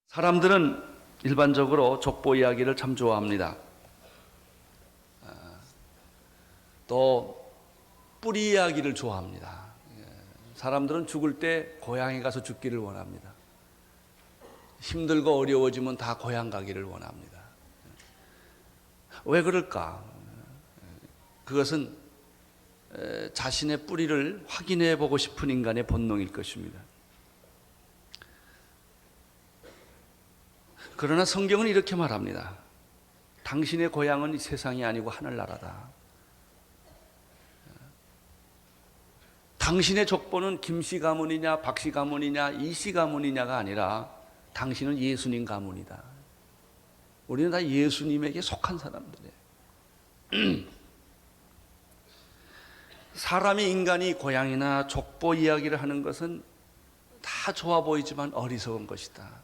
사람들은 일반적으로 족보 이야기를 참 좋아합니다. 또 뿌리 이야기를 좋아합니다. 사람들은 죽을 때 고향에 가서 죽기를 원합니다. 힘들고 어려워지면 다 고향 가기를 원합니다. 왜 그럴까? 그것은 자신의 뿌리를 확인해 보고 싶은 인간의 본능일 것입니다. 그러나 성경은 이렇게 말합니다. 당신의 고향은 이 세상이 아니고 하늘나라다. 당신의 족보는 김씨 가문이냐 박씨 가문이냐 이씨 가문이냐가 아니라 당신은 예수님 가문이다. 우리는 다 예수님에게 속한 사람들이에요. 사람이 인간이 고향이나 족보 이야기를 하는 것은 다 좋아 보이지만 어리석은 것이다.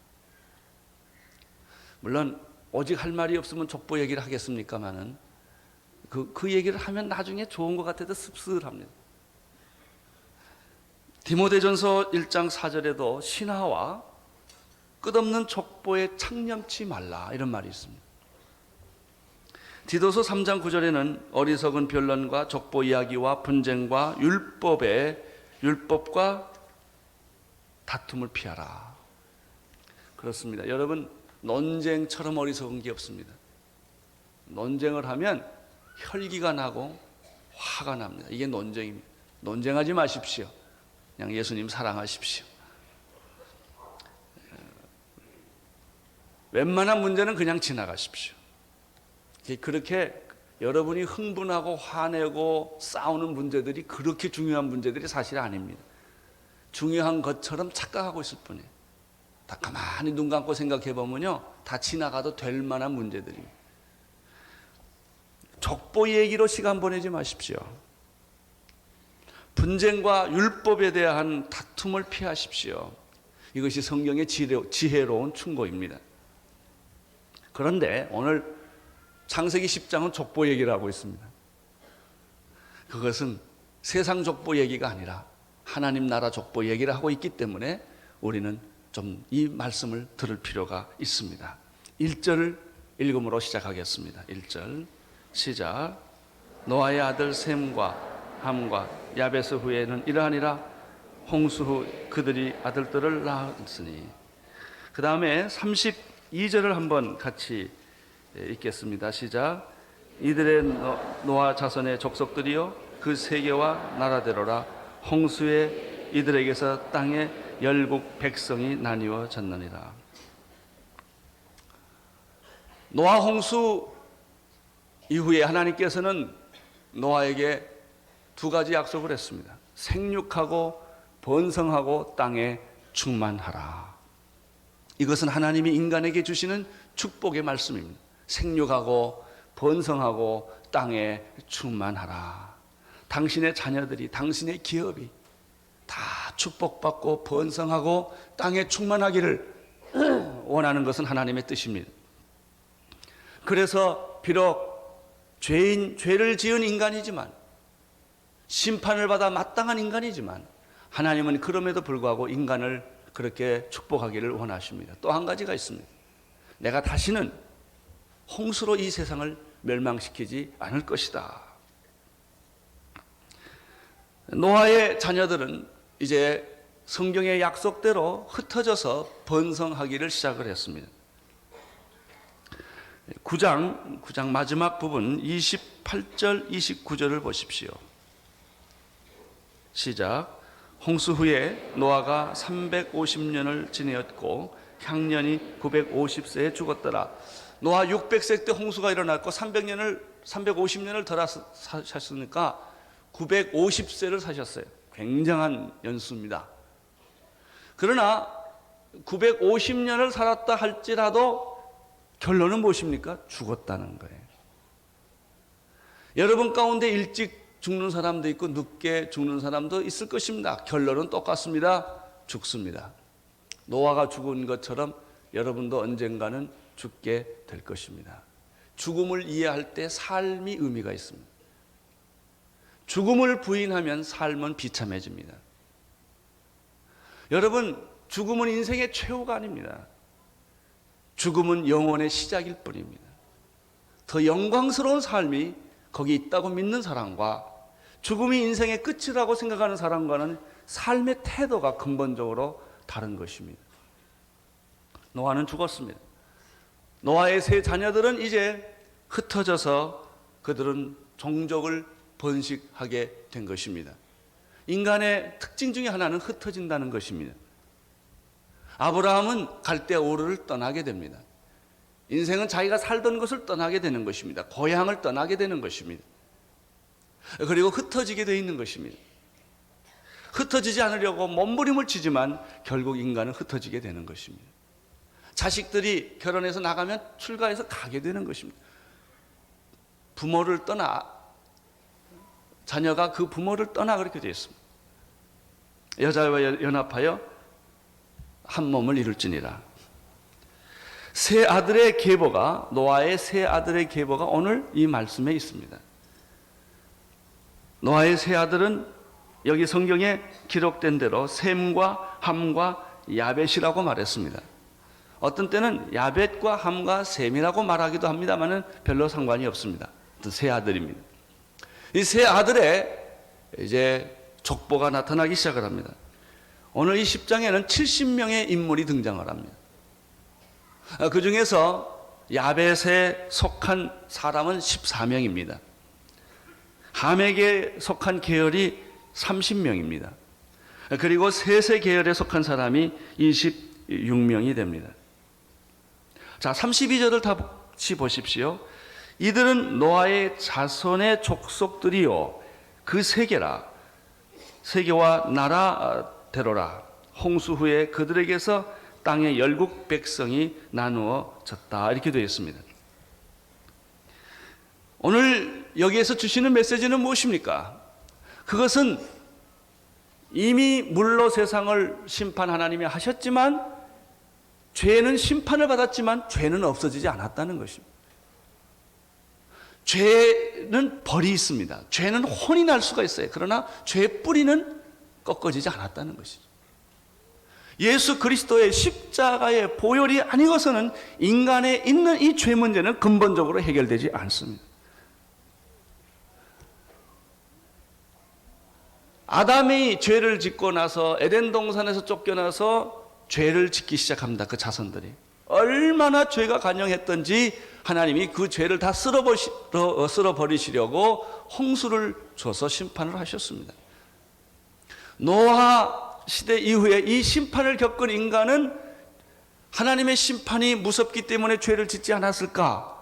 물론 오직 할 말이 없으면 족보 얘기를 하겠습니까마는 그 얘기를 하면 나중에 좋은 것 같아도 씁쓸합니다. 디모데전서 1장 4절에도 신하와 끝없는 족보에 창념치 말라 이런 말이 있습니다. 디도서 3장 9절에는 어리석은 변론과 족보 이야기와 분쟁과 율법과 다툼을 피하라. 그렇습니다. 여러분, 논쟁처럼 어리석은 게 없습니다. 논쟁을 하면 혈기가 나고 화가 납니다. 이게 논쟁입니다. 논쟁하지 마십시오. 그냥 예수님 사랑하십시오. 웬만한 문제는 그냥 지나가십시오. 그렇게 여러분이 흥분하고 화내고 싸우는 문제들이 그렇게 중요한 문제들이 사실 아닙니다. 중요한 것처럼 착각하고 있을 뿐이에요. 다 가만히 눈 감고 생각해 보면요, 다 지나가도 될 만한 문제들입니다. 족보 얘기로 시간 보내지 마십시오. 분쟁과 율법에 대한 다툼을 피하십시오. 이것이 성경의 지혜로운 충고입니다. 그런데 오늘 창세기 10장은 족보 얘기를 하고 있습니다. 그것은 세상 족보 얘기가 아니라 하나님 나라 족보 얘기를 하고 있기 때문에 우리는 좀 이 말씀을 들을 필요가 있습니다. 1절을 읽음으로 시작하겠습니다. 1절 시작. 노아의 아들 셈과 함과 야베스 후에는 이러하니라. 홍수 후 그들이 아들들을 낳았으니. 그 다음에 32절을 한번 같이 읽겠습니다. 시작. 이들의 노아 자손의 족속들이요 그 세계와 나라대로라. 홍수에 이들에게서 땅에 열국 백성이 나뉘어졌느니라. 노아 홍수 이후에 하나님께서는 노아에게 두 가지 약속을 했습니다. 생육하고 번성하고 땅에 충만하라. 이것은 하나님이 인간에게 주시는 축복의 말씀입니다. 생육하고 번성하고 땅에 충만하라. 당신의 자녀들이, 당신의 기업이 다 축복받고 번성하고 땅에 충만하기를 원하는 것은 하나님의 뜻입니다. 그래서 비록 죄를 지은 인간이지만, 심판을 받아 마땅한 인간이지만, 하나님은 그럼에도 불구하고 인간을 그렇게 축복하기를 원하십니다. 또 한 가지가 있습니다. 내가 다시는 홍수로 이 세상을 멸망시키지 않을 것이다. 노아의 자녀들은 이제 성경의 약속대로 흩어져서 번성하기를 시작을 했습니다. 9장 마지막 부분 28절 29절을 보십시오. 시작. 홍수 후에 노아가 350년을 지내었고 향년이 950세에 죽었더라. 노아 600세 때 홍수가 일어났고 350년을 더 사셨으니까 950세를 사셨어요. 굉장한 연수입니다. 그러나 950년을 살았다 할지라도 결론은 무엇입니까? 죽었다는 거예요. 여러분 가운데 일찍 죽는 사람도 있고 늦게 죽는 사람도 있을 것입니다. 결론은 똑같습니다. 죽습니다. 노아가 죽은 것처럼 여러분도 언젠가는 죽게 될 것입니다. 죽음을 이해할 때 삶이 의미가 있습니다. 죽음을 부인하면 삶은 비참해집니다. 여러분, 죽음은 인생의 최후가 아닙니다. 죽음은 영혼의 시작일 뿐입니다. 더 영광스러운 삶이 거기 있다고 믿는 사람과 죽음이 인생의 끝이라고 생각하는 사람과는 삶의 태도가 근본적으로 다른 것입니다. 노아는 죽었습니다. 노아의 세 자녀들은 이제 흩어져서 그들은 종족을 번식하게 된 것입니다. 인간의 특징 중에 하나는 흩어진다는 것입니다. 아브라함은 갈대 우르를 떠나게 됩니다. 인생은 자기가 살던 것을 떠나게 되는 것입니다. 고향을 떠나게 되는 것입니다. 그리고 흩어지게 되어 있는 것입니다. 흩어지지 않으려고 몸부림을 치지만 결국 인간은 흩어지게 되는 것입니다. 자식들이 결혼해서 나가면 출가해서 가게 되는 것입니다. 부모를 떠나, 자녀가 그 부모를 떠나 그렇게 되어 있습니다. 여자와 연합하여 한 몸을 이룰지니라. 세 아들의 계보가, 노아의 세 아들의 계보가 오늘 이 말씀에 있습니다. 노아의 세 아들은 여기 성경에 기록된 대로 셈과 함과 야벳이라고 말했습니다. 어떤 때는 야벳과 함과 셈이라고 말하기도 합니다만은 별로 상관이 없습니다. 세 아들입니다. 이 세 아들의 이제 족보가 나타나기 시작을 합니다. 오늘 이 10장에는 70명의 인물이 등장을 합니다. 그 중에서 야벳에 속한 사람은 14명입니다. 함에게 속한 계열이 30명입니다. 그리고 셋의 계열에 속한 사람이 26명이 됩니다. 자, 32절을 다시 보십시오. 이들은 노아의 자손의 족속들이요 그 세계라, 세계와 나라대로라. 홍수 후에 그들에게서 땅의 열국 백성이 나누어졌다. 이렇게 되어 있습니다. 오늘 여기에서 주시는 메시지는 무엇입니까? 그것은 이미 물로 세상을 심판 하나님이 하셨지만 죄는 심판을 받았지만 죄는 없어지지 않았다는 것입니다. 죄는 벌이 있습니다. 죄는 혼이 날 수가 있어요. 그러나 죄의 뿌리는 꺾어지지 않았다는 것이죠. 예수 그리스도의 십자가의 보혈이 아니고서는 인간에 있는 이 죄 문제는 근본적으로 해결되지 않습니다. 아담이 죄를 짓고 나서 에덴 동산에서 쫓겨나서 죄를 짓기 시작합니다. 그 자손들이 얼마나 죄가 간영했던지 하나님이 그 죄를 다 쓸어버리시려고 홍수를 줘서 심판을 하셨습니다. 노아 시대 이후에 이 심판을 겪은 인간은 하나님의 심판이 무섭기 때문에 죄를 짓지 않았을까?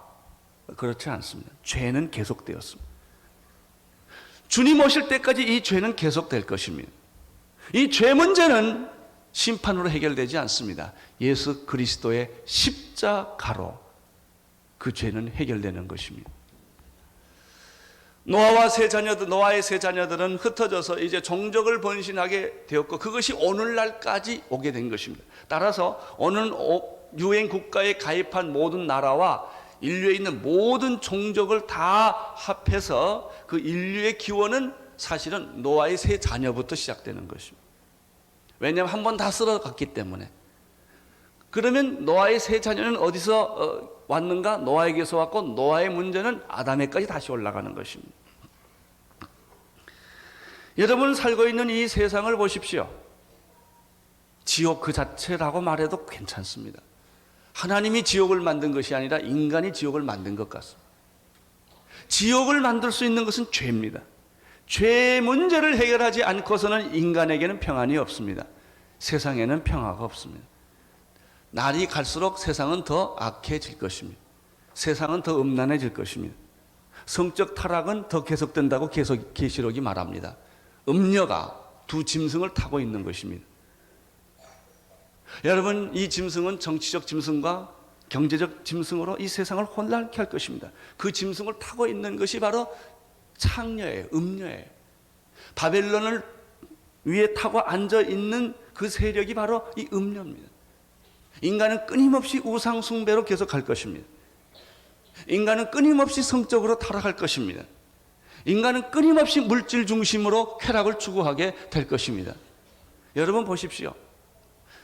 그렇지 않습니다. 죄는 계속되었습니다. 주님 오실 때까지 이 죄는 계속될 것입니다. 이 죄 문제는 심판으로 해결되지 않습니다. 예수 그리스도의 십자가로 그 죄는 해결되는 것입니다. 노아의 세 자녀들은 흩어져서 이제 종족을 번신하게 되었고 그것이 오늘날까지 오게 된 것입니다. 따라서 오늘 유엔 국가에 가입한 모든 나라와 인류에 있는 모든 종족을 다 합해서 그 인류의 기원은 사실은 노아의 세 자녀부터 시작되는 것입니다. 왜냐하면 한 번 다 쓸어갔기 때문에. 그러면 노아의 세 자녀는 어디서 왔는가? 노아에게서 왔고 노아의 문제는 아담에까지 다시 올라가는 것입니다. 여러분 살고 있는 이 세상을 보십시오. 지옥 그 자체라고 말해도 괜찮습니다. 하나님이 지옥을 만든 것이 아니라 인간이 지옥을 만든 것 같습니다. 지옥을 만들 수 있는 것은 죄입니다. 죄 문제를 해결하지 않고서는 인간에게는 평안이 없습니다. 세상에는 평화가 없습니다. 날이 갈수록 세상은 더 악해질 것입니다. 세상은 더 음란해질 것입니다. 성적 타락은 더 계속된다고 계시록이 말합니다. 음녀가 두 짐승을 타고 있는 것입니다. 여러분, 이 짐승은 정치적 짐승과 경제적 짐승으로 이 세상을 혼란케 할 것입니다. 그 짐승을 타고 있는 것이 바로 창녀예요. 음녀예요. 바벨론을 위에 타고 앉아 있는 그 세력이 바로 이 음녀입니다. 인간은 끊임없이 우상 숭배로 계속 갈 것입니다. 인간은 끊임없이 성적으로 타락할 것입니다. 인간은 끊임없이 물질 중심으로 쾌락을 추구하게 될 것입니다. 여러분 보십시오.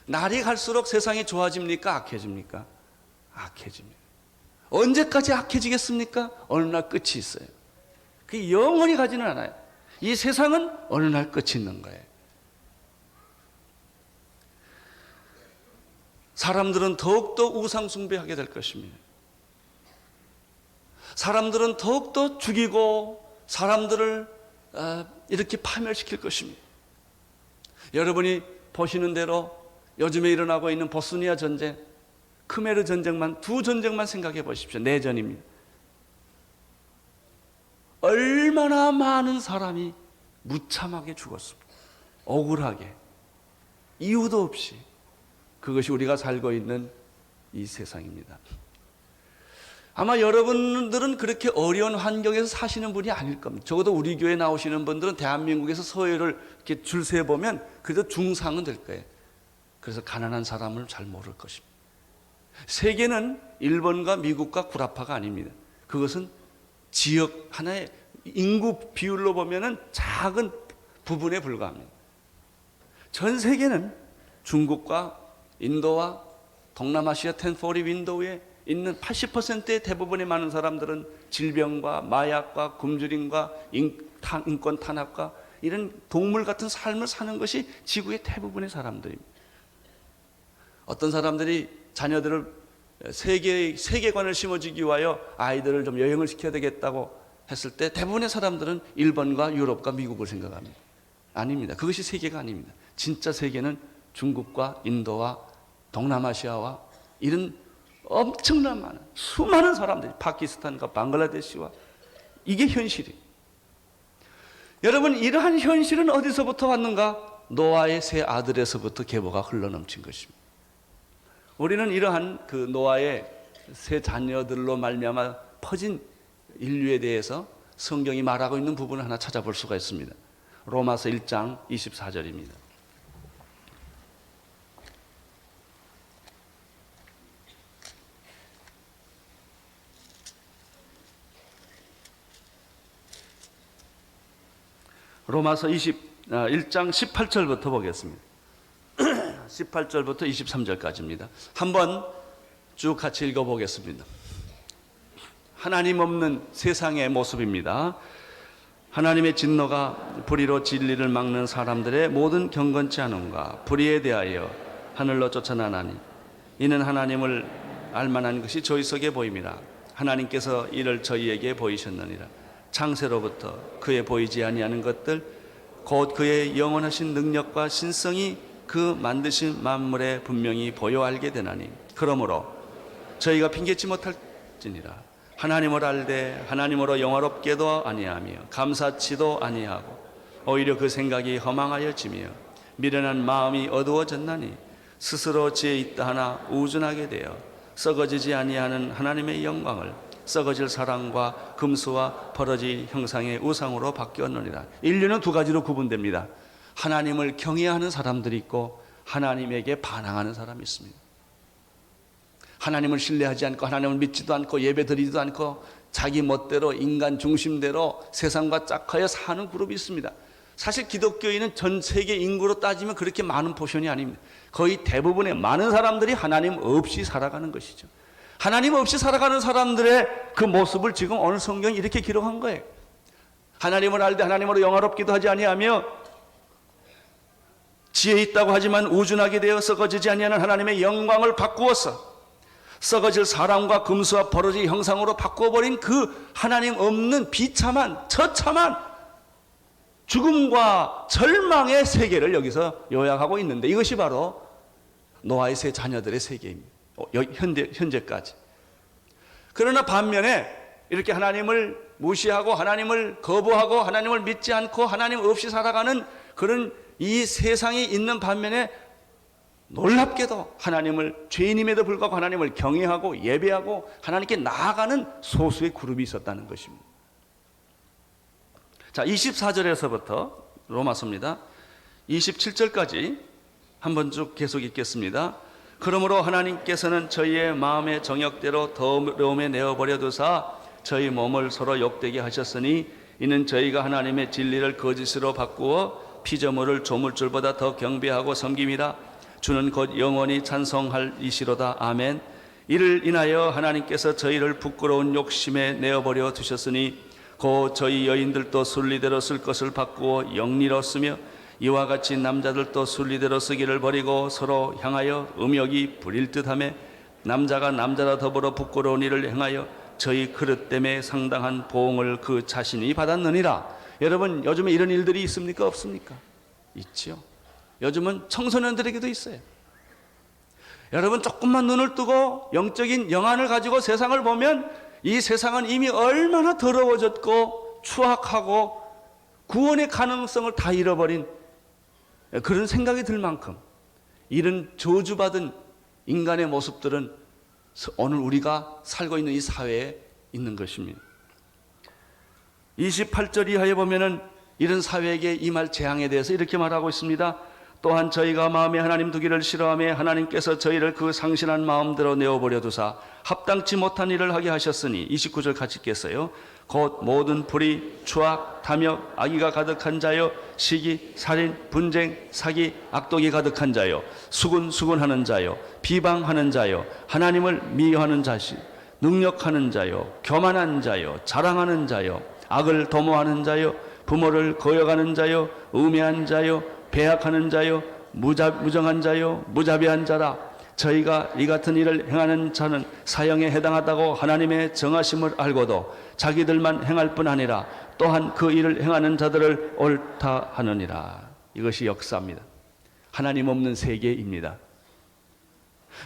날이 갈수록 세상이 좋아집니까? 악해집니까? 악해집니다. 언제까지 악해지겠습니까? 어느 날 끝이 있어요. 그게 영원히 가지는 않아요. 이 세상은 어느 날 끝이 있는 거예요. 사람들은 더욱더 우상 숭배하게 될 것입니다. 사람들은 더욱더 죽이고 사람들을 이렇게 파멸시킬 것입니다. 여러분이 보시는 대로 요즘에 일어나고 있는 보스니아 전쟁, 크메르 전쟁만, 두 전쟁만 생각해 보십시오. 내전입니다. 얼마나 많은 사람이 무참하게 죽었습니다. 억울하게, 이유도 없이. 그것이 우리가 살고 있는 이 세상입니다. 아마 여러분들은 그렇게 어려운 환경에서 사시는 분이 아닐 겁니다. 적어도 우리 교회 나오시는 분들은 대한민국에서 서열을 이렇게 줄 세 보면 그래도 중상은 될 거예요. 그래서 가난한 사람을 잘 모를 것입니다. 세계는 일본과 미국과 구라파가 아닙니다. 그것은 지역 하나의 인구 비율로 보면은 작은 부분에 불과합니다. 전 세계는 중국과 인도와 동남아시아 1040 윈도우에 있는 80%의 대부분의 많은 사람들은 질병과 마약과 굶주림과 인권 탄압과 이런 동물 같은 삶을 사는 것이 지구의 대부분의 사람들입니다. 어떤 사람들이 자녀들을 세계관을 심어주기 위하여 아이들을 좀 여행을 시켜야 되겠다고 했을 때 대부분의 사람들은 일본과 유럽과 미국을 생각합니다. 아닙니다. 그것이 세계가 아닙니다. 진짜 세계는 중국과 인도와 동남아시아와 이런 엄청난 많은 수많은 사람들이 파키스탄과 방글라데시와 이게 현실이에요. 여러분, 이러한 현실은 어디서부터 왔는가? 노아의 세 아들에서부터 계보가 흘러넘친 것입니다. 우리는 이러한 그 노아의 세 자녀들로 말미암아 퍼진 인류에 대해서 성경이 말하고 있는 부분을 하나 찾아볼 수가 있습니다. 로마서 1장 24절입니다. 로마서 1장 18절부터 보겠습니다. 18절부터 23절까지입니다. 한번 쭉 같이 읽어보겠습니다. 하나님 없는 세상의 모습입니다. 하나님의 진노가 불의로 진리를 막는 사람들의 모든 경건치 않음과 불의에 대하여 하늘로 쫓아나나니 이는 하나님을 알만한 것이 저희 속에 보임이라. 하나님께서 이를 저희에게 보이셨느니라. 창세로부터 그의 보이지 아니하는 것들 곧 그의 영원하신 능력과 신성이 그 만드신 만물에 분명히 보여 알게 되나니 그러므로 저희가 핑계치 못할지니라. 하나님을 알되 하나님으로 영화롭게도 아니하며 감사치도 아니하고 오히려 그 생각이 허망하여지며 미련한 마음이 어두워졌나니 스스로 지혜 있다 하나 우준하게 되어 썩어지지 아니하는 하나님의 영광을 썩어질 사랑과 금수와 버러지 형상의 우상으로 바뀌었느니라. 인류는 두 가지로 구분됩니다. 하나님을 경외하는 사람들이 있고 하나님에게 반항하는 사람이 있습니다. 하나님을 신뢰하지 않고 하나님을 믿지도 않고 예배드리지도 않고 자기 멋대로 인간 중심대로 세상과 짝하여 사는 그룹이 있습니다. 사실 기독교인은 전 세계 인구로 따지면 그렇게 많은 포션이 아닙니다. 거의 대부분의 많은 사람들이 하나님 없이 살아가는 것이죠. 하나님 없이 살아가는 사람들의 그 모습을 지금 오늘 성경이 이렇게 기록한 거예요. 하나님을 알되 하나님으로 영화롭기도 하지 아니하며 지혜 있다고 하지만 우준하게 되어 썩어지지 아니하는 하나님의 영광을 바꾸어서 썩어질 사람과 금수와 버러지 형상으로 바꿔버린 그 하나님 없는 비참한 처참한 죽음과 절망의 세계를 여기서 요약하고 있는데 이것이 바로 노아의 세 자녀들의 세계입니다. 현재까지. 그러나 반면에 이렇게 하나님을 무시하고 하나님을 거부하고 하나님을 믿지 않고 하나님 없이 살아가는 그런 이 세상이 있는 반면에 놀랍게도 하나님을 죄인임에도 불구하고 하나님을 경외하고 예배하고 하나님께 나아가는 소수의 그룹이 있었다는 것입니다. 자, 24절에서부터 로마서입니다. 27절까지 한번 쭉 계속 읽겠습니다. 그러므로 하나님께서는 저희의 마음의 정욕대로 더러움에 내어버려 두사 저희 몸을 서로 욕되게 하셨으니 이는 저희가 하나님의 진리를 거짓으로 바꾸어 피조물을 조물줄보다 더 경배하고 섬김이라. 주는 곧 영원히 찬송할 이시로다. 아멘. 이를 인하여 하나님께서 저희를 부끄러운 욕심에 내어버려 두셨으니 곧 저희 여인들도 순리대로 쓸 것을 바꾸어 영리로 쓰며 이와 같이 남자들도 순리대로 쓰기를 버리고 서로 향하여 음욕이 부릴 듯하며 남자가 남자라 더불어 부끄러운 일을 행하여 저희 그릇됨에 상당한 보응을 그 자신이 받았느니라. 여러분, 요즘에 이런 일들이 있습니까? 없습니까? 있지요. 요즘은 청소년들에게도 있어요. 여러분, 조금만 눈을 뜨고 영적인 영안을 가지고 세상을 보면 이 세상은 이미 얼마나 더러워졌고 추악하고 구원의 가능성을 다 잃어버린 그런 생각이 들 만큼 이런 저주받은 인간의 모습들은 오늘 우리가 살고 있는 이 사회에 있는 것입니다. 28절 이하에 보면은 이런 사회에게 임할 재앙에 대해서 이렇게 말하고 있습니다. 또한 저희가 마음에 하나님 두기를 싫어하며 하나님께서 저희를 그 상실한 마음대로 내어버려 두사 합당치 못한 일을 하게 하셨으니 29절 같이 읽겠어요. 곧 모든 불의, 추악, 탐욕, 악의가 가득한 자요 시기, 살인, 분쟁, 사기, 악독이 가득한 자요 수군수군하는 자요 비방하는 자요 하나님을 미워하는 자시 능력하는 자요 교만한 자요 자랑하는 자요 악을 도모하는 자요 부모를 거역하는 자요 우매한 자요 배약하는 자요 무정한 자요 무자비한 자라. 저희가 이 같은 일을 행하는 자는 사형에 해당하다고 하나님의 정하심을 알고도 자기들만 행할 뿐 아니라 또한 그 일을 행하는 자들을 옳다 하느니라. 이것이 역사입니다. 하나님 없는 세계입니다.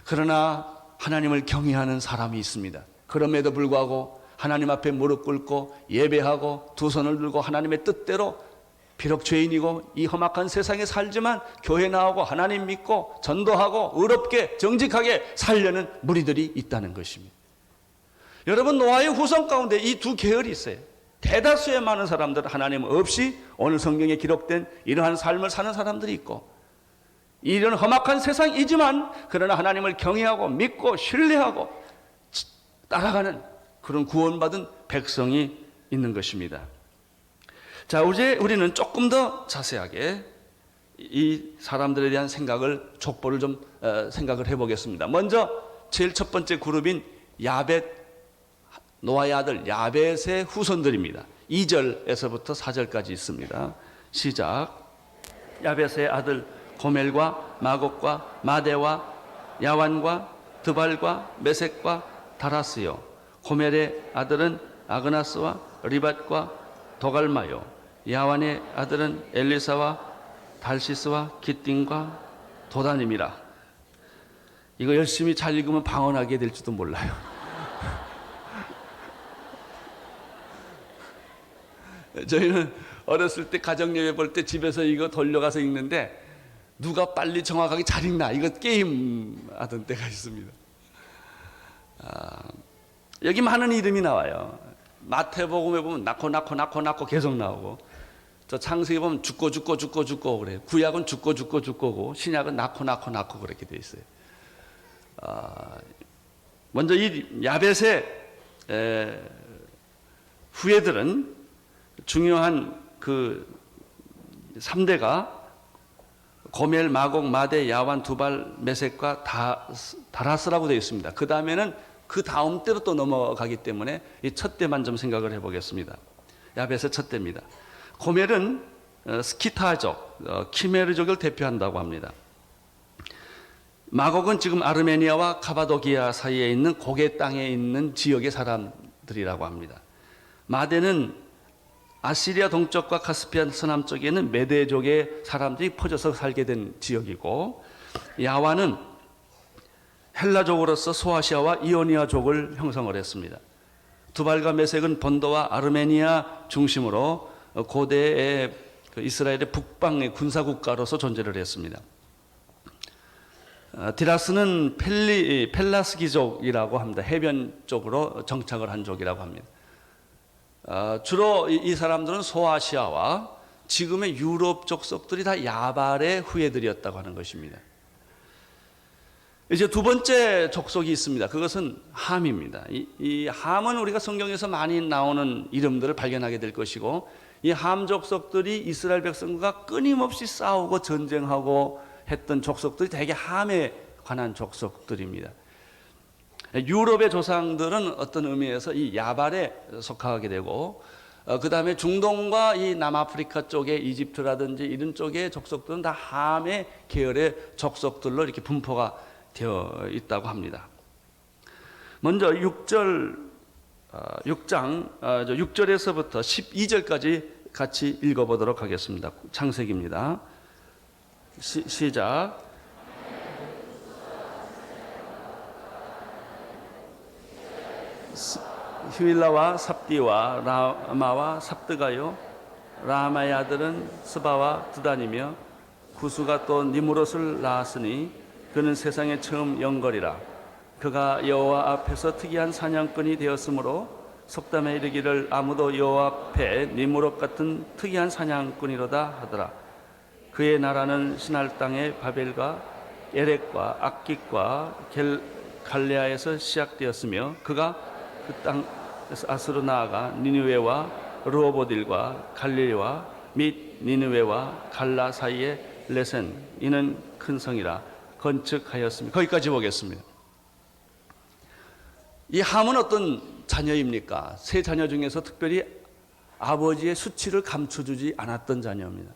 그러나 하나님을 경외하는 사람이 있습니다. 그럼에도 불구하고 하나님 앞에 무릎 꿇고 예배하고 두 손을 들고 하나님의 뜻대로 비록 죄인이고 이 험악한 세상에 살지만 교회 나오고 하나님 믿고 전도하고 의롭게 정직하게 살려는 무리들이 있다는 것입니다. 여러분, 노아의 후손 가운데 이 두 계열이 있어요. 대다수의 많은 사람들은 하나님 없이 오늘 성경에 기록된 이러한 삶을 사는 사람들이 있고 이런 험악한 세상이지만 그러나 하나님을 경외하고 믿고 신뢰하고 따라가는 그런 구원받은 백성이 있는 것입니다. 자, 이제 우리는 조금 더 자세하게 이 사람들에 대한 족보를 좀 생각을 해보겠습니다. 먼저 제일 첫 번째 그룹인 야벳, 노아의 아들 야벳의 후손들입니다. 2절에서부터 4절까지 있습니다. 시작. 야벳의 아들 고멜과 마곡과 마대와 야완과 드발과 메섹과 다라스요. 고멜의 아들은 아그나스와 리밧과 도갈마요. 야완의 아들은 엘리사와 달시스와 기띵과 도다님이라. 이거 열심히 잘 읽으면 방언하게 될지도 몰라요. 저희는 어렸을 때 가정예배 볼 때 집에서 이거 돌려가서 읽는데 누가 빨리 정확하게 잘 읽나 이거 게임 하던 때가 있습니다. 여기 많은 이름이 나와요. 마태복음에 보면 낳고 계속 나오고, 저 창세기 보면 죽고 그래요. 구약은 죽고고 신약은 낳고 그렇게 돼 있어요. 먼저 이 야벳의 후예들은 중요한 그 3대가 고멜, 마곡, 마대, 야완, 두발, 메섹과 다라스라고 되어 있습니다. 그 다음에는 그 다음 때로 또 넘어가기 때문에 이 첫 대만 좀 생각을 해보겠습니다. 야벳의 첫 대입니다. 고멜은 스키타족, 키메르족을 대표한다고 합니다. 마곡은 지금 아르메니아와 카바도기아 사이에 있는 고개 땅에 있는 지역의 사람들이라고 합니다. 마대는 아시리아 동쪽과 카스피안 서남쪽에 있는 메대족의 사람들이 퍼져서 살게 된 지역이고, 야완은 헬라족으로서 소아시아와 이오니아족을 형성을 했습니다. 두발과 메섹은 본도와 아르메니아 중심으로 고대의 이스라엘의 북방의 군사국가로서 존재를 했습니다. 디라스는 펠라스기족이라고 합니다. 해변 쪽으로 정착을 한 족이라고 합니다. 주로 이 사람들은 소아시아와 지금의 유럽 족속들이 다 야발의 후예들이었다고 하는 것입니다. 이제 두 번째 족속이 있습니다. 그것은 함입니다. 이 함은 우리가 성경에서 많이 나오는 이름들을 발견하게 될 것이고, 이 함 족속들이 이스라엘 백성과 끊임없이 싸우고 전쟁하고 했던 족속들이 대개 함에 관한 족속들입니다. 유럽의 조상들은 어떤 의미에서 이 야발에 속하게 되고, 그 다음에 중동과 이 남아프리카 쪽의 이집트라든지 이런 쪽의 족속들은 다 함의 계열의 족속들로 이렇게 분포가 되어 있다고 합니다. 먼저 6장 6절에서부터 12절까지 같이 읽어보도록 하겠습니다. 창세기입니다. 시작. 휴일라와 삽디와 라마와 삽드가요, 라마의 아들은 스바와 드단이며 구수가 또 니무롯을 낳았으니 그는 세상에 처음 영걸이라. 그가 여호와 앞에서 특이한 사냥꾼이 되었으므로 속담에 이르기를 아무도 여호와 앞에 니무롯 같은 특이한 사냥꾼이로다 하더라. 그의 나라는 신할 땅의 바벨과 에렉과 악깃과 갈레아에서 시작되었으며 그가 그 땅에서 아스로 나아가 니느웨와 르호보딜과 갈릴리와 및 니느웨와 갈라 사이에 레센, 이는 큰 성이라 건축하였습니다. 거기까지 보겠습니다. 이 함은 어떤 자녀입니까? 세 자녀 중에서 특별히 아버지의 수치를 감춰주지 않았던 자녀입니다.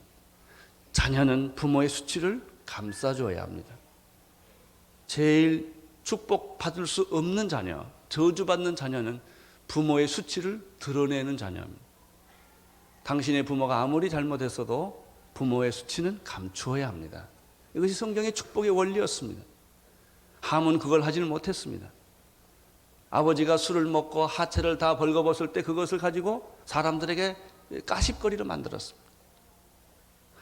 자녀는 부모의 수치를 감싸줘야 합니다. 제일 축복받을 수 없는 자녀, 저주받는 자녀는 부모의 수치를 드러내는 자녀입니다. 당신의 부모가 아무리 잘못했어도 부모의 수치는 감추어야 합니다. 이것이 성경의 축복의 원리였습니다. 함은 그걸 하지는 못했습니다. 아버지가 술을 먹고 하체를 다 벌거벗을 때 그것을 가지고 사람들에게 까십거리로 만들었습니다.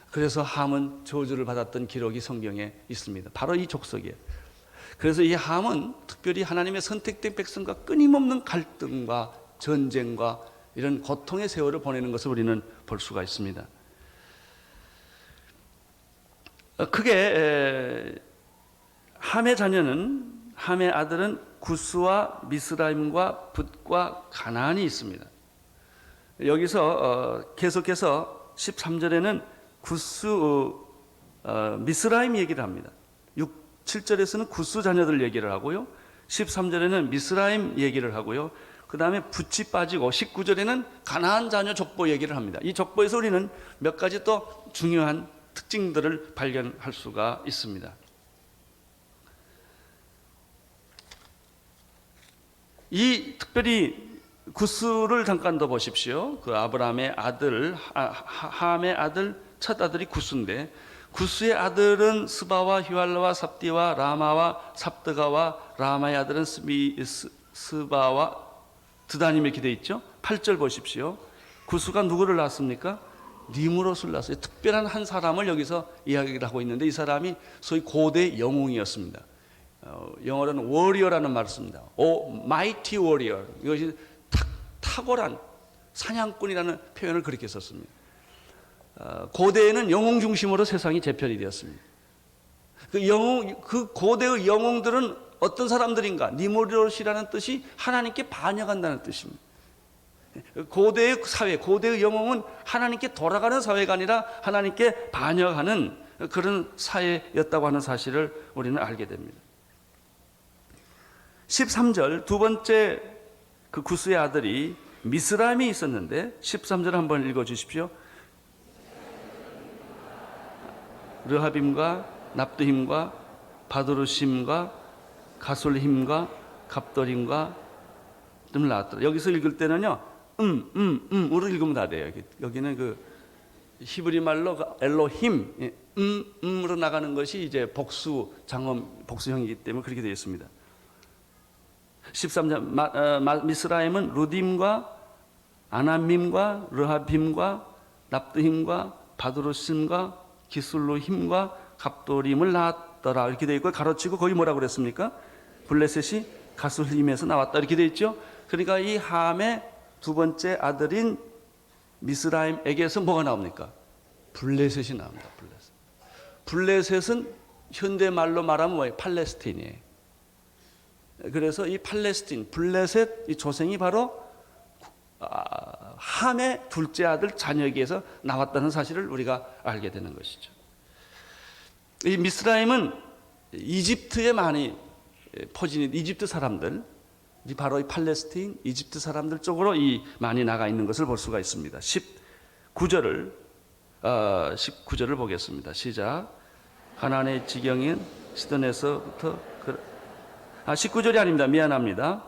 그래서 함은 저주를 받았던 기록이 성경에 있습니다. 바로 이 족속이에요. 그래서 이 함은 특별히 하나님의 선택된 백성과 끊임없는 갈등과 전쟁과 이런 고통의 세월을 보내는 것을 우리는 볼 수가 있습니다. 크게 함의 자녀는, 함의 아들은 구스와 미스라임과 붓과 가나안이 있습니다. 여기서 계속해서 13절에는 구스, 미스라임 얘기를 합니다. 7절에서는 구스 자녀들 얘기를 하고요. 13절에는 미스라임 얘기를 하고요. 그 다음에 붓이 빠지고 19절에는 가나안 자녀 족보 얘기를 합니다. 이 족보에서 우리는 몇 가지 또 중요한 특징들을 발견할 수가 있습니다. 이 특별히 구스를 잠깐 더 보십시오. 그 아브라함의 아들, 함의 아들, 첫 아들이 구스인데, 구스의 아들은 스바와 휘알라와 삽디와 라마와 삽드가와 라마의 아들은 스바와 드다님 이렇게 되어 있죠. 8절 보십시오. 구스가 누구를 낳았습니까? 니무롯을 낳았어요. 특별한 한 사람을 여기서 이야기를 하고 있는데, 이 사람이 소위 고대 영웅이었습니다. 영어로는 워리어라는 말을 씁니다. mighty warrior. 이것이 탁월한 사냥꾼이라는 표현을 그렇게 썼습니다. 고대에는 영웅 중심으로 세상이 재편이 되었습니다. 그 고대의 영웅들은 어떤 사람들인가? 니무롯이라는 뜻이 하나님께 반역한다는 뜻입니다. 고대의 사회, 고대의 영웅은 하나님께 돌아가는 사회가 아니라 하나님께 반역하는 그런 사회였다고 하는 사실을 우리는 알게 됩니다. 13절 두 번째 그 구스의 아들이 미스라임이 있었는데 13절 한번 읽어주십시오. 르하빔과 납드힘과 바드루심과 가솔힘과 갑돌힘과 좀 나왔더라. 여기서 읽을 때는요, 으로 읽으면 다 돼요. 여기는 그 히브리 말로 엘로힘, 으로 나가는 것이 이제 복수 장엄 복수형이기 때문에 그렇게 되어 있습니다. 13절 미스라임은 루딤과 아남밈과 르하빔과 납드힘과 바드루심과 기술로힘과 갑도림을 낳았더라 이렇게 되어 있고, 가로치고 거기 뭐라고 그랬습니까? 블레셋이 가솔힘에서 나왔다 이렇게 되어 있죠. 그러니까 이 함의 두 번째 아들인 미스라임에게서 뭐가 나옵니까? 블레셋이 나옵니다. 블레셋은 현대말로 말하면 뭐예요? 팔레스틴이에요. 그래서 이 팔레스틴, 블레셋 이 조생이 바로 함의 둘째 아들 자녀에게서 나왔다는 사실을 우리가 알게 되는 것이죠. 이 미스라임은 이집트에 많이 포진이 이집트 사람들, 바로 이 팔레스틴, 이집트 사람들 쪽으로 많이 나가 있는 것을 볼 수가 있습니다. 19절을 보겠습니다. 시작. 가나안의 지경인 시돈에서부터 19절이 아닙니다. 미안합니다.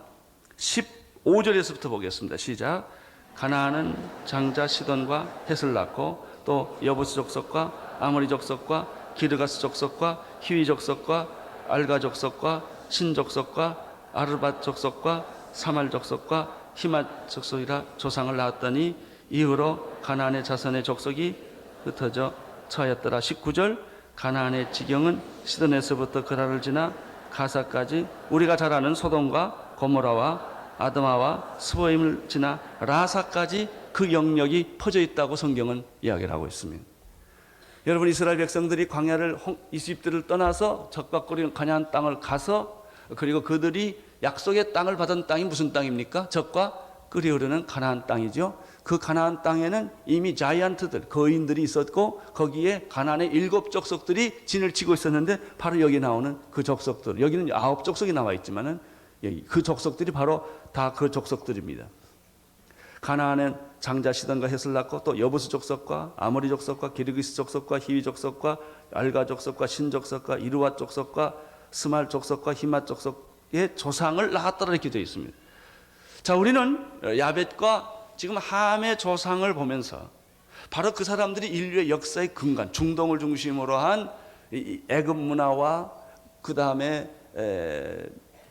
15절에서부터 보겠습니다. 시작. 가나안은 장자 시돈과 헷을 낳고 또 여부스 족속과 아모리 족속과 기르가스 족속과 히위 족속과 알가 족속과 신 족속과 아르밧 족속과 사말 족속과 히맛 족속이라 조상을 낳았더니 이후로 가나안의 자손의 족속이 흩어져 처하였더라. 19절. 가나안의 지경은 시돈에서부터 그라를 지나 가사까지 우리가 잘 아는 소돔과 고모라와 아드마와 스보임을 지나 라사까지 그 영역이 퍼져 있다고 성경은 이야기를 하고 있습니다. 여러분, 이스라엘 백성들이 광야를 이집트를 떠나서 적과 꿀인 가나안 땅을 가서, 그리고 그들이 약속의 땅을 받은 땅이 무슨 땅입니까? 적과 꿀이 흐르는 가나안 땅이죠. 그 가나안 땅에는 이미 자이언트들, 거인들이 있었고 거기에 가나안의 7 족속들이 진을 치고 있었는데, 바로 여기 나오는 그 족속들, 여기는 9 족속이 나와 있지만은 그 족속들이 바로 다 그 족속들입니다. 가나안은 장자 시돈과 헷을 낳고 또 여부스 족속과 아모리 족속과 기르기스 족속과 히위 족속과 알가 족속과 신 족속과 이르왓 족속과 스말 족속과 히맛 족속의 조상을 낳았더라 이렇게 되어 있습니다. 자, 우리는 야벳과 지금 함의 조상을 보면서 바로 그 사람들이 인류의 역사의 근간, 중동을 중심으로 한 애굽 문화와 그 다음에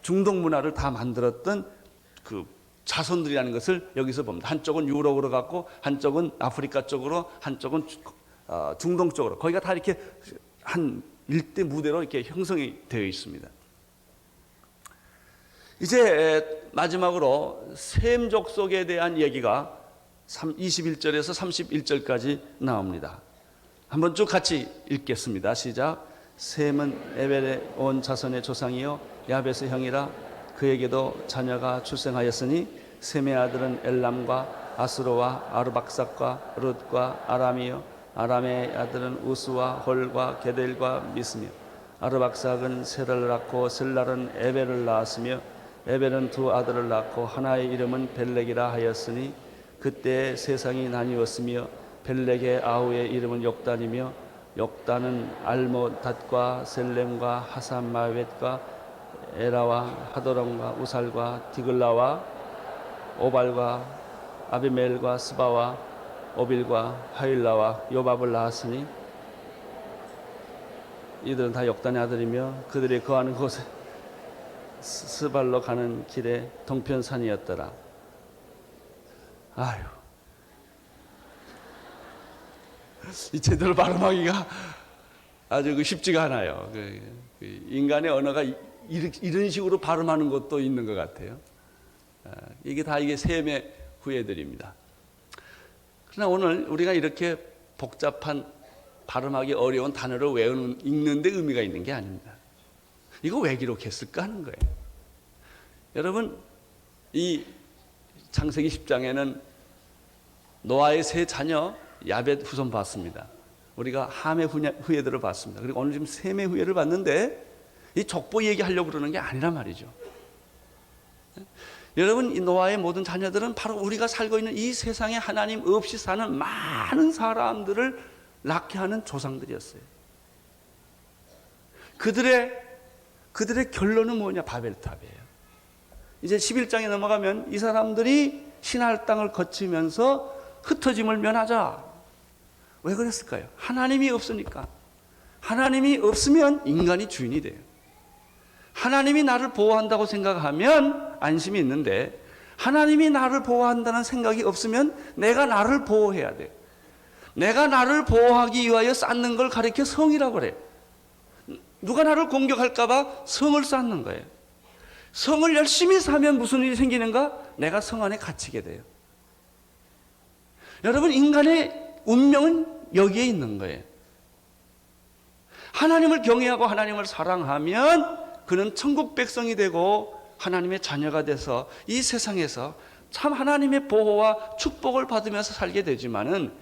중동 문화를 다 만들었던 그 자손들이라는 것을 여기서 봅니다. 한쪽은 유럽으로 갔고, 한쪽은 아프리카 쪽으로, 한쪽은 중동 쪽으로, 거기가 다 이렇게 한 일대 무대로 이렇게 형성이 되어 있습니다. 이제 마지막으로 셈 족속에 대한 얘기가 21절에서 31절까지 나옵니다. 한번 쭉 같이 읽겠습니다. 시작. 셈은 에벨의 온 자손의 조상이요 야벳의 형이라. 그에게도 자녀가 출생하였으니 셈의 아들은 엘람과 아스로와 아르박삭과 룻과 아람이요 아람의 아들은 우스와 홀과 게델과 미스며 아르박삭은 셀을 낳고 셀랄은 에벨을 낳았으며 에벨은 2 아들을 낳고 하나의 이름은 벨렉이라 하였으니 그때 세상이 나뉘었으며 벨렉의 아우의 이름은 욕단이며 욕단은 알모닷과 셀렘과 하산마웻과 에라와 하도람과 우살과 디글라와 오발과 아비멜과 스바와 오빌과 하일라와 요밥을 낳았으니 이들은 다 욕단의 아들이며 그들이 거하는 곳에 스발로 가는 길에 동편산이었더라. 아유, 이 제대로 발음하기가 아주 쉽지가 않아요. 인간의 언어가 이런 식으로 발음하는 것도 있는 것 같아요. 이게 셈의 후예들입니다. 그러나 오늘 우리가 이렇게 복잡한 발음하기 어려운 단어를 읽는 데 의미가 있는 게 아닙니다. 이거 왜 기록했을까 하는 거예요. 여러분, 이 창세기 10장에는 노아의 3 자녀 야벳 후손 봤습니다. 우리가 함의 후예들을 봤습니다. 그리고 오늘 지금 셈의 후예를 봤는데 이 족보 얘기하려고 그러는 게 아니란 말이죠. 여러분, 이 노아의 모든 자녀들은 바로 우리가 살고 있는 이 세상에 하나님 없이 사는 많은 사람들을 낳게 하는 조상들이었어요. 그들의 결론은 뭐냐? 바벨탑이에요. 이제 11장에 넘어가면 이 사람들이 신할 땅을 거치면서 흩어짐을 면하자. 왜 그랬을까요? 하나님이 없으니까. 하나님이 없으면 인간이 주인이 돼요. 하나님이 나를 보호한다고 생각하면 안심이 있는데, 하나님이 나를 보호한다는 생각이 없으면 내가 나를 보호해야 돼요. 내가 나를 보호하기 위하여 쌓는 걸 가리켜 성이라고 그래요. 누가 나를 공격할까 봐 성을 쌓는 거예요. 성을 열심히 사면 무슨 일이 생기는가? 내가 성 안에 갇히게 돼요. 여러분, 인간의 운명은 여기에 있는 거예요. 하나님을 경외하고 하나님을 사랑하면 그는 천국 백성이 되고 하나님의 자녀가 돼서 이 세상에서 참 하나님의 보호와 축복을 받으면서 살게 되지만은,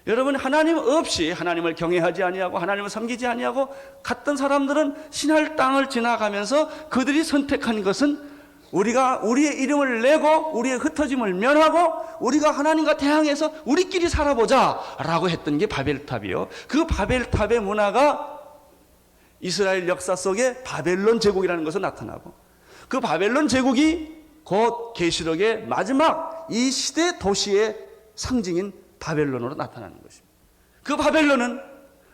여러분, 하나님 없이 하나님을 경외하지 아니하고 하나님을 섬기지 아니하고 갔던 사람들은 신할 땅을 지나가면서 그들이 선택한 것은 우리가 우리의 이름을 내고 우리의 흩어짐을 면하고 우리가 하나님과 대항해서 우리끼리 살아보자 라고 했던 게 바벨탑이요. 그 바벨탑의 문화가 이스라엘 역사 속에 바벨론 제국이라는 것을 나타나고, 그 바벨론 제국이 곧 계시록의 마지막 이 시대 도시의 상징인 바벨론으로 나타나는 것입니다. 그 바벨론은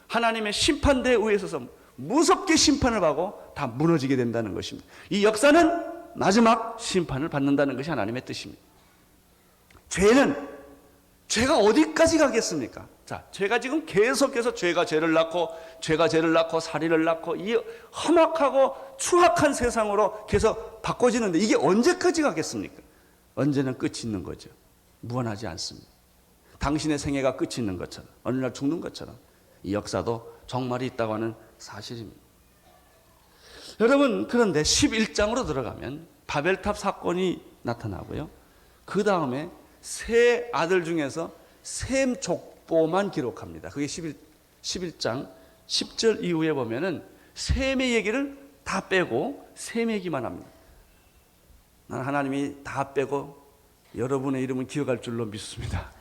하나님의 심판대에 의해 서서 무섭게 심판을 받고 다 무너지게 된다는 것입니다. 이 역사는 마지막 심판을 받는다는 것이 하나님의 뜻입니다. 죄가 어디까지 가겠습니까? 자, 죄가 지금 계속해서 죄가 죄를 낳고 살인을 낳고 이 험악하고 추악한 세상으로 계속 바꿔지는데 이게 언제까지 가겠습니까? 언제는 끝이 있는 거죠. 무한하지 않습니다. 당신의 생애가 끝이 있는 것처럼, 어느 날 죽는 것처럼 이 역사도 종말이 있다고 하는 사실입니다. 여러분, 그런데 11장으로 들어가면 바벨탑 사건이 나타나고요. 그 다음에 세 아들 중에서 셈 족보만 기록합니다. 그게 11장 10절 이후에 보면은 셈의 얘기를 다 빼고 셈 얘기만 합니다. 난 하나님이 다 빼고 여러분의 이름은 기억할 줄로 믿습니다.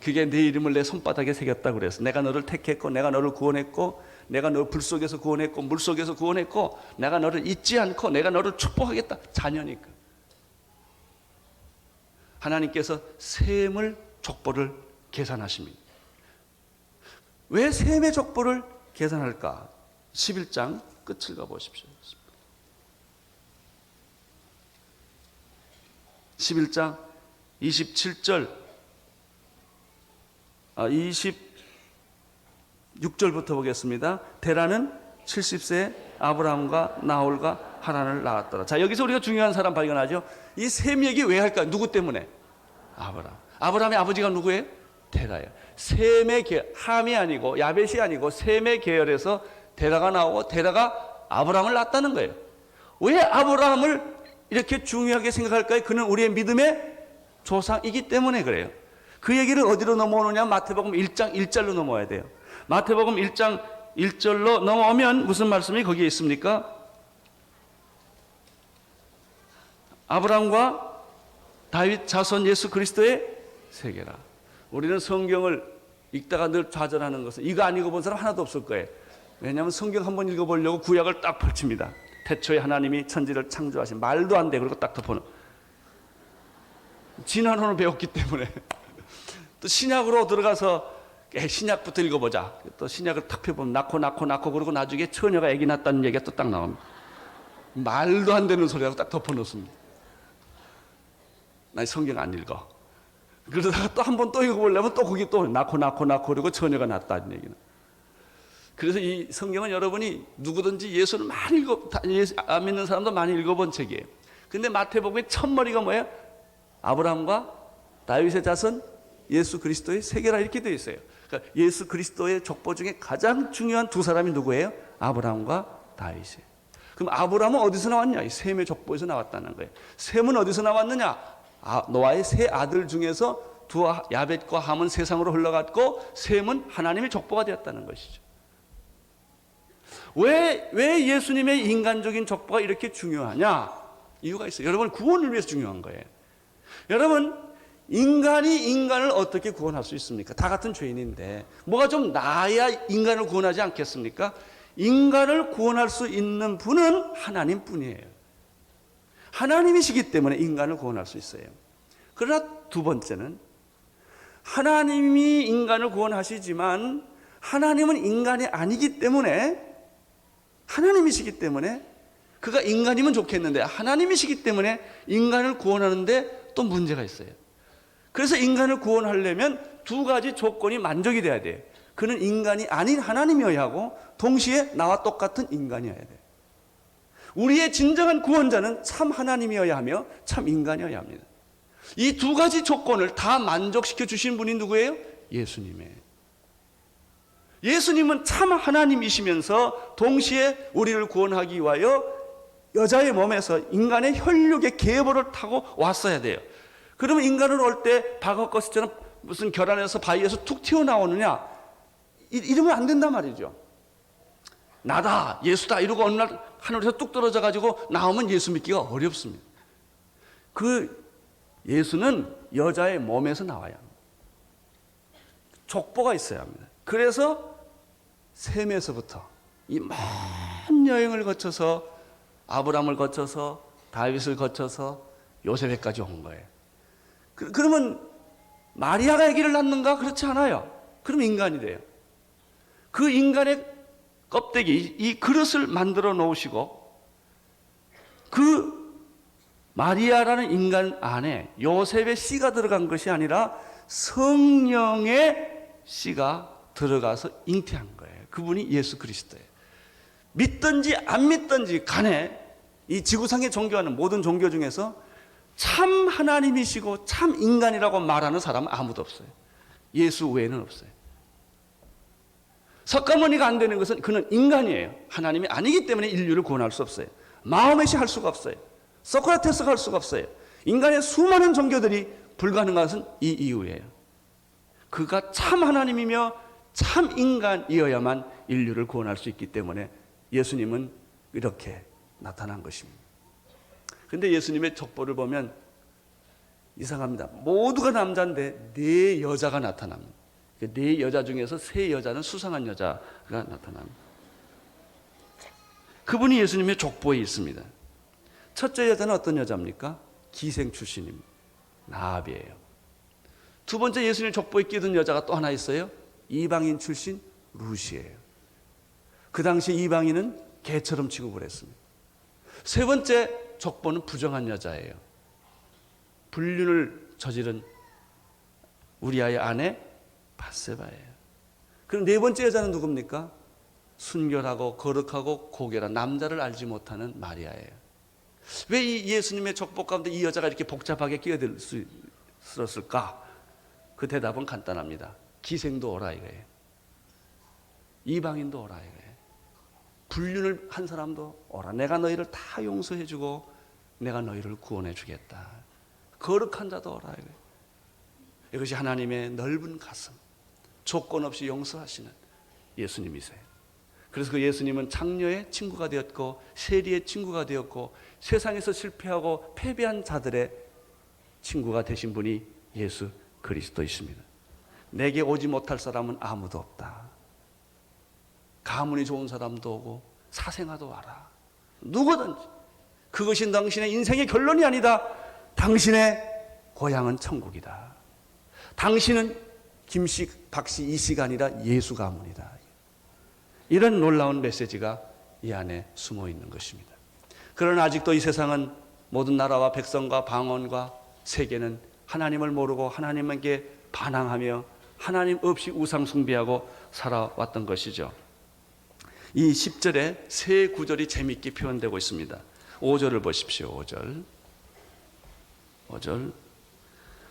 그게 내 이름을 내 손바닥에 새겼다고 그래서 내가 너를 택했고 내가 너를 구원했고 내가 너를 불 속에서 구원했고 물 속에서 구원했고 내가 너를 잊지 않고 내가 너를 축복하겠다. 자녀니까. 하나님께서 셈을 족보를 계산하십니다. 왜 셈의 족보를 계산할까? 11장 끝을 가보십시오. 11장 27절 26절부터 보겠습니다. 데라는 70세에 아브라함과 나홀과 하란을 낳았더라. 자, 여기서 우리가 중요한 사람 발견하죠. 이 셈 얘기 왜 할까? 누구 때문에? 아브라함. 아브라함의 아버지가 누구예요? 데라예요. 셈의 계열, 함이 아니고 야벳이 아니고 셈의 계열에서 데라가 나오고 데라가 아브라함을 낳았다는 거예요. 왜 아브라함을 이렇게 중요하게 생각할까요? 그는 우리의 믿음의 조상이기 때문에 그래요. 그 얘기를 어디로 넘어오느냐? 마태복음 1장 1절로 넘어와야 돼요. 마태복음 1장 1절로 넘어오면 무슨 말씀이 거기에 있습니까? 아브라함과 다윗 자손 예수 그리스도의 세계라. 우리는 성경을 읽다가 늘 좌절하는 것은 이거 안 읽어본 사람 하나도 없을 거예요. 왜냐하면 성경 한번 읽어보려고 구약을 딱 펼칩니다. 태초에 하나님이 천지를 창조하신, 말도 안 돼. 그리고 딱 덮어놓은. 진화론을 배웠기 때문에 또 신약으로 들어가서 신약부터 읽어보자. 또 신약을 탁 펴보면 낳고 그러고 나중에 처녀가 아기 낳았다는 얘기가 또 딱 나옵니다. 말도 안 되는 소리하고 딱 덮어놓습니다. 나 성경 안 읽어. 그러다가 또 한 번 또 읽어보려면 또 거기 또 낳고 그리고 처녀가 낳았다는 얘기는. 그래서 이 성경은 여러분이 누구든지 예수를 많이 안 믿는 사람도 많이 읽어본 책이에요. 근데 마태복음의 첫머리가 뭐예요? 아브라함과 다윗의 자손 예수 그리스도의 세계라 이렇게 되어 있어요. 그러니까 예수 그리스도의 족보 중에 가장 중요한 두 사람이 누구예요? 아브라함과 다윗이에요. 그럼 아브라함은 어디서 나왔냐? 이 셈의 족보에서 나왔다는 거예요. 셈은 어디서 나왔느냐? 노아의 세 아들 중에서 야벳과 함은 세상으로 흘러갔고 셈은 하나님의 족보가 되었다는 것이죠. 왜 예수님의 인간적인 족보가 이렇게 중요하냐? 이유가 있어요. 여러분, 구원을 위해서 중요한 거예요. 여러분, 인간이 인간을 어떻게 구원할 수 있습니까? 다 같은 죄인인데 뭐가 좀 나아야 인간을 구원하지 않겠습니까? 인간을 구원할 수 있는 분은 하나님뿐이에요. 하나님이시기 때문에 인간을 구원할 수 있어요. 그러나 두 번째는 하나님이 인간을 구원하시지만 하나님은 인간이 아니기 때문에, 하나님이시기 때문에 그가 인간이면 좋겠는데 하나님이시기 때문에 인간을 구원하는데 또 문제가 있어요. 그래서 인간을 구원하려면 두 가지 조건이 만족이 돼야 돼요. 그는 인간이 아닌 하나님이어야 하고 동시에 나와 똑같은 인간이어야 돼요. 우리의 진정한 구원자는 참 하나님이어야 하며 참 인간이어야 합니다. 이 두 가지 조건을 다 만족시켜 주신 분이 누구예요? 예수님이에요. 예수님은 참 하나님이시면서 동시에 우리를 구원하기 위하여 여자의 몸에서 인간의 혈육의 계보를 타고 왔어야 돼요. 그러면 인간을 올 때 바가것처럼 무슨 결안에서 바위에서 툭 튀어나오느냐, 이러면 안 된단 말이죠. 나다, 예수다 이러고 어느 날 하늘에서 뚝 떨어져 가지고 나오면 예수 믿기가 어렵습니다. 그 예수는 여자의 몸에서 나와야 합니다. 족보가 있어야 합니다. 그래서 셈에서부터 이 먼 여행을 거쳐서 아브라함을 거쳐서 다윗을 거쳐서 요셉에까지 온 거예요. 그러면 마리아가 아기를 낳는가? 그렇지 않아요. 그럼 인간이 돼요. 그 인간의 껍데기, 이 그릇을 만들어 놓으시고 그 마리아라는 인간 안에 요셉의 씨가 들어간 것이 아니라 성령의 씨가 들어가서 잉태한 거예요. 그분이 예수 그리스도예요. 믿든지 안 믿든지 간에 이 지구상에 존경하는 모든 종교 중에서 참 하나님이시고 참 인간이라고 말하는 사람은 아무도 없어요. 예수 외에는 없어요. 석가모니가 안 되는 것은 그는 인간이에요. 하나님이 아니기 때문에 인류를 구원할 수 없어요. 마호메시 할 수가 없어요. 소크라테스가 할 수가 없어요. 인간의 수많은 종교들이 불가능한 것은 이 이유예요. 그가 참 하나님이며 참 인간이어야만 인류를 구원할 수 있기 때문에 예수님은 이렇게 나타난 것입니다. 그런데 예수님의 족보를 보면 이상합니다. 모두가 남자인데 네 여자가 나타납니다. 네 여자 중에서 세 여자는 수상한 여자가 나타납니다. 그분이 예수님의 족보에 있습니다. 첫째 여자는 어떤 여자입니까? 기생 출신입니다. 라합이에요. 두 번째 예수님 족보에 끼든 여자가 또 하나 있어요. 이방인 출신 루시예요. 그 당시 이방인은 개처럼 취급을 했습니다. 세 번째 족보는 부정한 여자예요. 불륜을 저지른 우리아의 아내 밧세바예요. 그럼 네 번째 여자는 누굽니까? 순결하고 거룩하고 고결한 남자를 알지 못하는 마리아예요. 왜 이 예수님의 족보 가운데 이 여자가 이렇게 복잡하게 끼어들 수 있었을까? 그 대답은 간단합니다. 기생도 오라 이거예요. 이방인도 오라 이거예요. 불륜을 한 사람도 오라. 내가 너희를 다 용서해주고 내가 너희를 구원해 주겠다. 거룩한 자도 오라 이거예요. 이것이 하나님의 넓은 가슴, 조건 없이 용서하시는 예수님이세요. 그래서 그 예수님은 창녀의 친구가 되었고 세리의 친구가 되었고 세상에서 실패하고 패배한 자들의 친구가 되신 분이 예수 그리스도이십니다. 내게 오지 못할 사람은 아무도 없다. 가문이 좋은 사람도 오고 사생아도 와라. 누구든지. 그것이 당신의 인생의 결론이 아니다. 당신의 고향은 천국이다. 당신은 김씨, 박씨, 이씨가 아니라 예수 가문이다. 이런 놀라운 메시지가 이 안에 숨어 있는 것입니다. 그러나 아직도 이 세상은 모든 나라와 백성과 방언과 세계는 하나님을 모르고 하나님에게 반항하며 하나님 없이 우상 숭배하고 살아왔던 것이죠. 이 10절에 세 구절이 재미있게 표현되고 있습니다. 5절을 보십시오. 5절.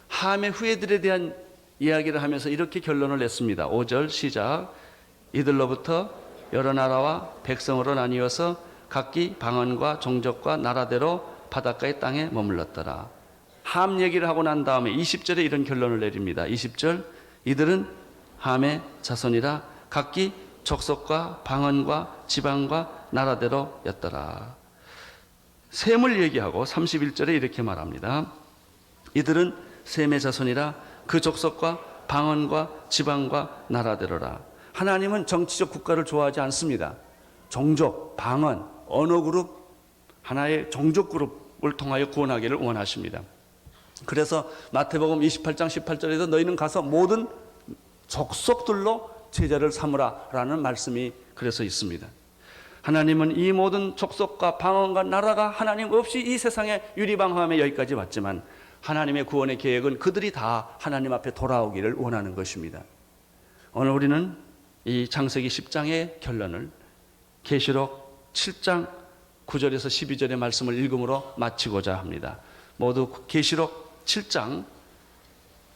함의 후예들에 대한 이야기를 하면서 이렇게 결론을 냈습니다. 5절 시작. 이들로부터 여러 나라와 백성으로 나뉘어서 각기 방언과 종족과 나라대로 바닷가의 땅에 머물렀더라. 함 얘기를 하고 난 다음에 20절에 이런 결론을 내립니다. 20절. 이들은 함의 자손이라 각기 족속과 방언과 지방과 나라대로였더라. 셈을 얘기하고 31절에 이렇게 말합니다. 이들은 셈의 자손이라 그 족속과 방언과 지방과 나라대로라. 하나님은 정치적 국가를 좋아하지 않습니다. 종족, 방언, 언어 그룹, 하나의 종족 그룹을 통하여 구원하기를 원하십니다. 그래서 마태복음 28장 18절에도 너희는 가서 모든 족속들로 제자를 삼으라 라는 말씀이 그래서 있습니다. 하나님은 이 모든 족속과 방언과 나라가 하나님 없이 이 세상에 유리방황하며 여기까지 왔지만 하나님의 구원의 계획은 그들이 다 하나님 앞에 돌아오기를 원하는 것입니다. 오늘 우리는 이 창세기 10장의 결론을 계시록 7장 9절에서 12절의 말씀을 읽음으로 마치고자 합니다. 모두 계시록 7장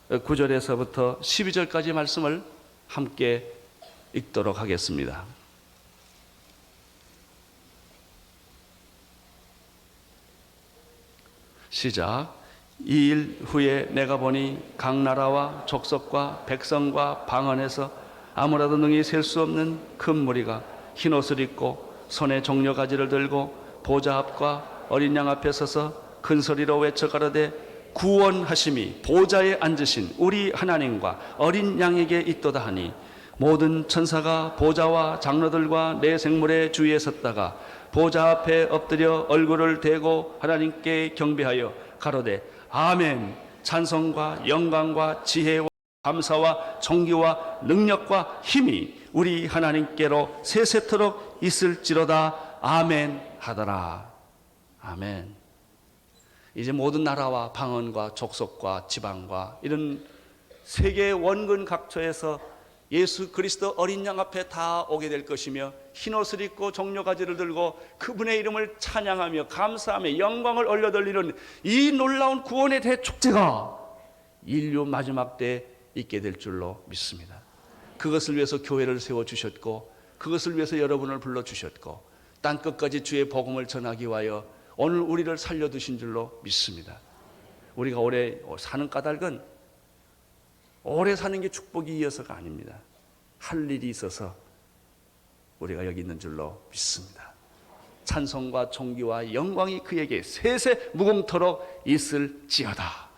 9절에서부터 12절까지 말씀을 함께 읽도록 하겠습니다. 시작. 이 일 후에 내가 보니 각 나라와 족속과 백성과 방언에서 아무라도 능히 셀 수 없는 큰 무리가 흰 옷을 입고 손에 종려가지를 들고 보좌 앞과 어린 양 앞에 서서 큰 소리로 외쳐 가로되 구원하심이 보좌에 앉으신 우리 하나님과 어린 양에게 있도다 하니 모든 천사가 보좌와 장로들과 내 생물의 주위에 섰다가 보좌 앞에 엎드려 얼굴을 대고 하나님께 경배하여 가로되 아멘. 찬송과 영광과 지혜와 감사와 존귀와 능력과 힘이 우리 하나님께로 세세토록 있을지로다. 아멘 하더라. 아멘. 이제 모든 나라와 방언과 족속과 지방과 이런 세계 원근 각처에서 예수 그리스도 어린 양 앞에 다 오게 될 것이며 흰옷을 입고 종려가지를 들고 그분의 이름을 찬양하며 감사하며 영광을 올려드리는 이 놀라운 구원의 대축제가 인류 마지막 때에 있게 될 줄로 믿습니다. 그것을 위해서 교회를 세워주셨고 그것을 위해서 여러분을 불러주셨고 땅끝까지 주의 복음을 전하기 위하여 오늘 우리를 살려두신 줄로 믿습니다. 우리가 오래 사는 까닭은 오래 사는 게 축복이 이어서가 아닙니다. 할 일이 있어서 우리가 여기 있는 줄로 믿습니다. 찬송과 존귀와 영광이 그에게 세세 무궁토록 있을지어다.